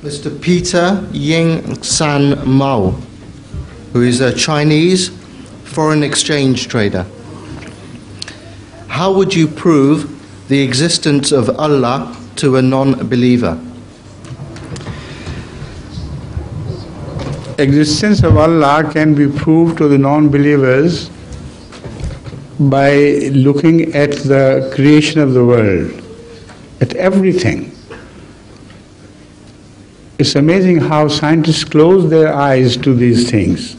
Mr. Peter Ying San Mao, who is a Chinese foreign exchange trader. How would you prove the existence of Allah to a non-believer? Existence of Allah can be proved to the non-believers by looking at the creation of the world, at everything. It's amazing how scientists close their eyes to these things.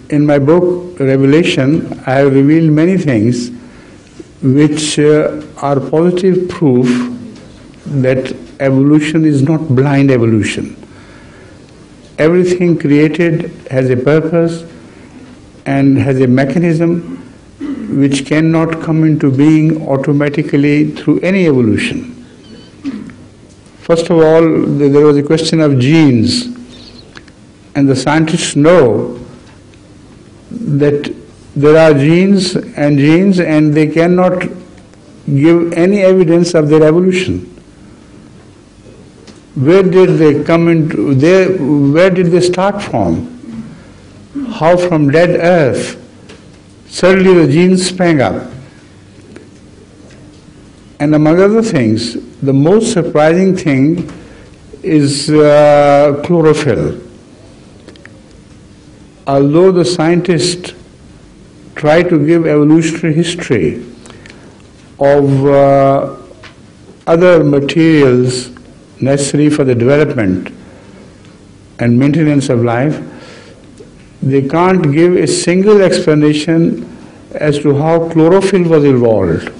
In my book, Revelation, I have revealed many things which are positive proof that evolution is not blind evolution. Everything created has a purpose and has a mechanism which cannot come into being automatically through any evolution. First of all, there was a question of genes, and the scientists know that there are genes and they cannot give any evidence of their evolution. Where did they come into? Where did they start from? How from dead earth suddenly the genes sprang up? And among other things, the most surprising thing is chlorophyll. Although the scientists try to give evolutionary history of other materials necessary for the development and maintenance of life, they can't give a single explanation as to how chlorophyll was evolved.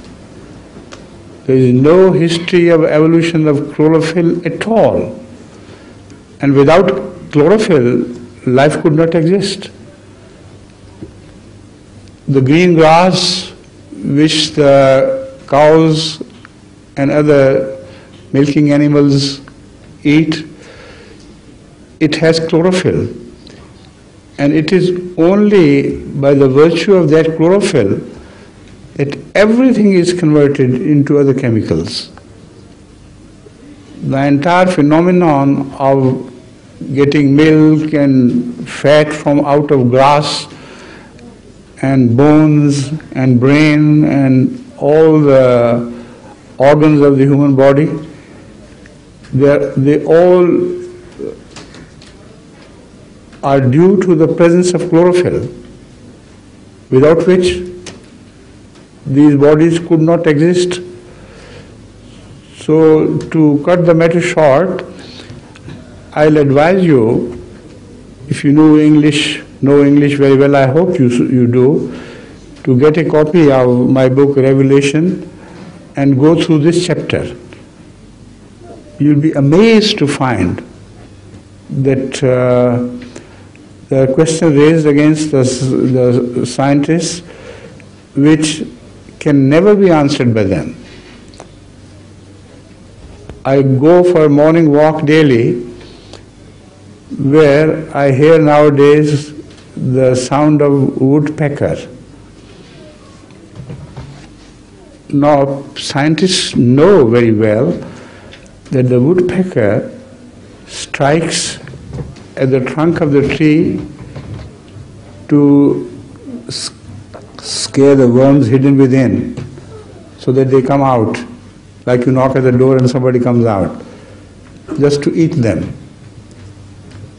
There is no history of evolution of chlorophyll at all. And without chlorophyll, life could not exist. The green grass which the cows and other milking animals eat, it has chlorophyll. And it is only by the virtue of that chlorophyll that everything is converted into other chemicals. The entire phenomenon of getting milk and fat from out of grass and bones and brain and all the organs of the human body, they all are due to the presence of chlorophyll, without which these bodies could not exist. So, to cut the matter short, I'll advise you, if you know English very well, I hope you do, to get a copy of my book Revelation and go through this chapter. You'll be amazed to find that the question raised against the scientists which can never be answered by them. I go for a morning walk daily where I hear nowadays the sound of woodpecker. Now, scientists know very well that the woodpecker strikes at the trunk of the tree to scare the worms hidden within so that they come out, like you knock at the door and somebody comes out, just to eat them.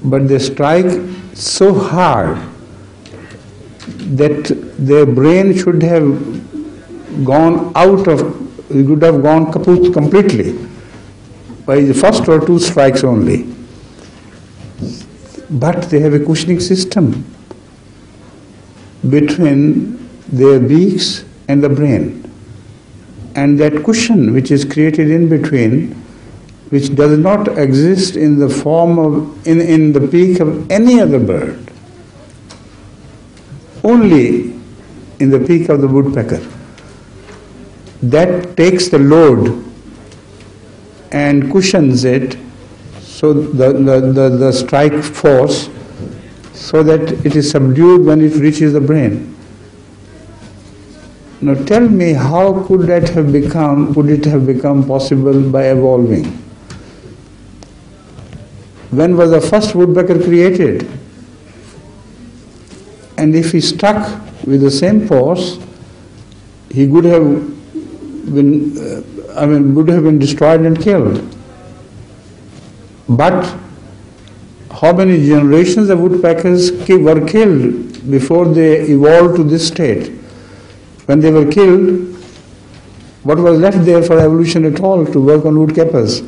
But they strike so hard that their brain should have gone out of, it would have gone kaput completely by the first or two strikes only. But they have a cushioning system between their beaks and the brain. And that cushion which is created in between, which does not exist in the form of, in the beak of any other bird, only in the beak of the woodpecker. That takes the load and cushions it, so the strike force, so that it is subdued when it reaches the brain. Now tell me, how could it have become possible by evolving? when was the first woodpecker created? And if he stuck with the same pose, he would have been destroyed and killed. But how many generations of woodpeckers were killed before they evolved to this state? When they were killed, what was left there for evolution at all to work on woodpeckers?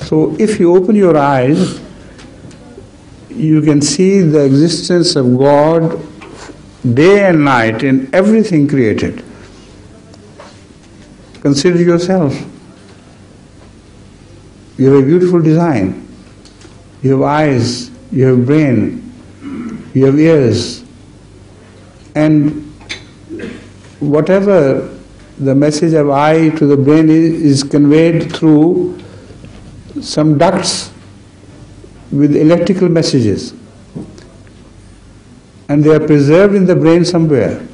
So if you open your eyes, you can see the existence of God day and night in everything created. Consider yourself. You have a beautiful design. You have eyes, you have brain, you have ears. And whatever the message of eye to the brain is conveyed through some ducts with electrical messages. And they are preserved in the brain somewhere.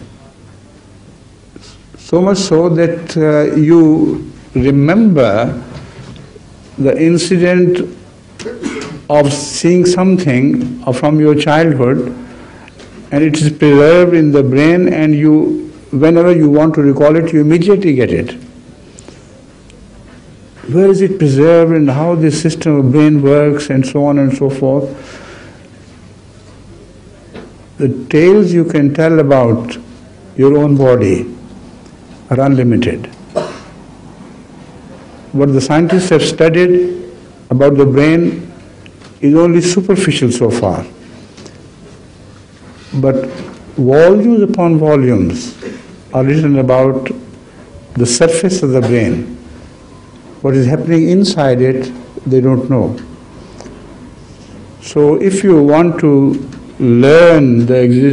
So much so that you remember the incident of seeing something from your childhood, and it is preserved in the brain, and you, whenever you want to recall it, you immediately get it. Where is it preserved and how this system of brain works and so on and so forth? The tales you can tell about your own body are unlimited. What the scientists have studied about the brain is only superficial so far. But volumes upon volumes are written about the surface of the brain. What is happening inside it, they don't know. So if you want to learn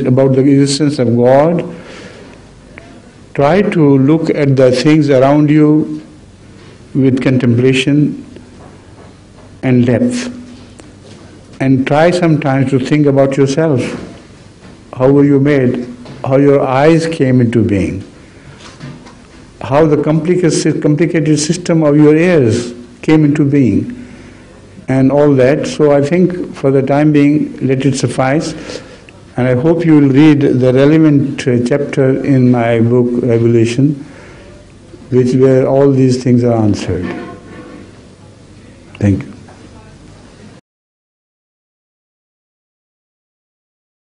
about the existence of God, try to look at the things around you with contemplation and depth. And try sometimes to think about yourself. How were you made? How your eyes came into being? How the complicated system of your ears came into being? And all that. So I think for the time being, let it suffice. And I hope you will read the relevant chapter in my book, Revelation, where all these things are answered. Thank you.